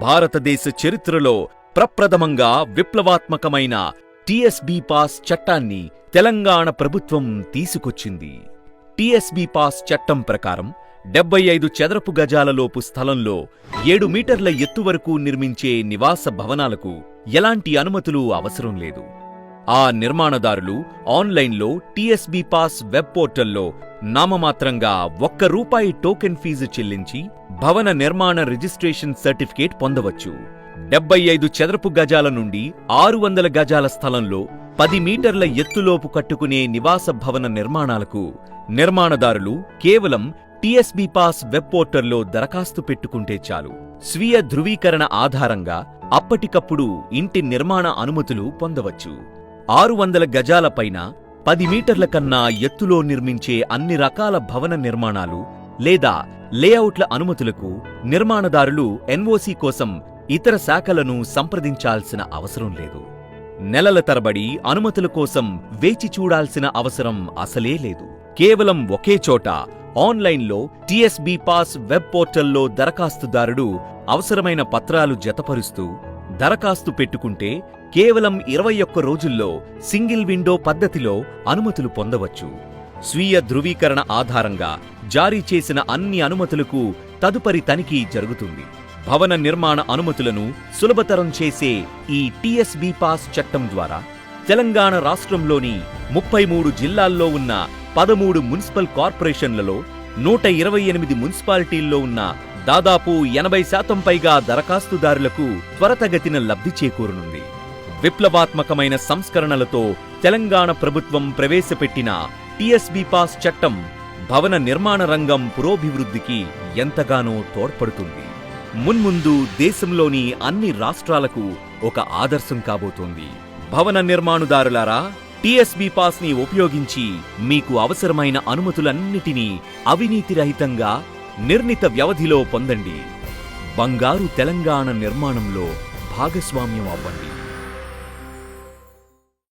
భారతదేశ చరిత్రలో ప్రప్రథమంగా విప్లవాత్మకమైన టీఎస్బీ పాస్ చట్టాన్ని తెలంగాణ ప్రభుత్వం తీసుకొచ్చింది. టీఎస్బీ పాస్ చట్టం ప్రకారం 75 చదరపు గజాలలోపు స్థలంలో 7 మీటర్ల ఎత్తు వరకు నిర్మించే నివాస భవనాలకు ఎలాంటి అనుమతులు అవసరం లేదు. ఆ నిర్మాణదారులు ఆన్లైన్లో టీఎస్బీ పాస్ వెబ్ పోర్టల్లో నామమాత్రంగా ₹1 టోకెన్ ఫీజు చెల్లించి భవన నిర్మాణ రిజిస్ట్రేషన్ సర్టిఫికేట్ పొందవచ్చు. 75 చదరపు గజాల నుండి 600 గజాల స్థలంలో 10 మీటర్ల ఎత్తులోపు కట్టుకునే నివాస భవన నిర్మాణాలకు నిర్మాణదారులు కేవలం టీఎస్బీ పాస్ వెబ్ పోర్టల్లో దరఖాస్తు పెట్టుకుంటే చాలు. స్వీయ ధృవీకరణ ఆధారంగా అప్పటికప్పుడు ఇంటి నిర్మాణ అనుమతులు పొందవచ్చు. 600 గజాల పైన 10 మీటర్ల కన్నా ఎత్తులో నిర్మించే అన్ని రకాల భవన నిర్మాణాలు లేదా లేఅవుట్ల అనుమతులకు నిర్మాణదారులు ఎన్ఓసీ కోసం ఇతర శాఖలను సంప్రదించాల్సిన అవసరం లేదు. నెలల తరబడి అనుమతుల కోసం వేచి చూడాల్సిన అవసరం అసలే లేదు. కేవలం ఒకే చోట ఆన్లైన్లో టీఎస్బీ పాస్ వెబ్ పోర్టల్లో దరఖాస్తుదారుడు అవసరమైన పత్రాలు జతపరుస్తూ దరఖాస్తు పెట్టుకుంటే కేవలం 21 రోజుల్లో సింగిల్ విండో పద్ధతిలో అనుమతులు పొందవచ్చు. స్వీయ ధృవీకరణ ఆధారంగా జారీ చేసిన అన్ని అనుమతులకు తదుపరి తనిఖీ జరుగుతుంది. భవన నిర్మాణ అనుమతులను సులభతరం చేసే ఈ టీఎస్బీ పాస్ చట్టం ద్వారా తెలంగాణ రాష్ట్రంలోని 33 జిల్లాల్లో ఉన్న 13 మున్సిపల్ కార్పొరేషన్లలో 128 మున్సిపాలిటీల్లో ఉన్న దాదాపు 80% పైగా దరఖాస్తుదారులకు త్వరతగతిన లబ్ధి చేకూరనుంది. విప్లవాత్మకమైన సంస్కరణలతో తెలంగాణ ప్రభుత్వం ప్రవేశపెట్టిన టీఎస్బీ పాస్ చట్టం భవన నిర్మాణ రంగం పురోభివృద్ధికి ఎంతగానో తోడ్పడుతుంది. మున్ముందు దేశంలోని అన్ని రాష్ట్రాలకు ఒక ఆదర్శం కాబోతోంది. భవన నిర్మాణదారులారా, టీఎస్బీ పాస్ ని ఉపయోగించి మీకు అవసరమైన అనుమతులన్నిటినీ అవినీతిరహితంగా నిర్ణీత వ్యవధిలో పొందండి. బంగారు తెలంగాణ నిర్మాణంలో భాగస్వామ్యం అవ్వండి.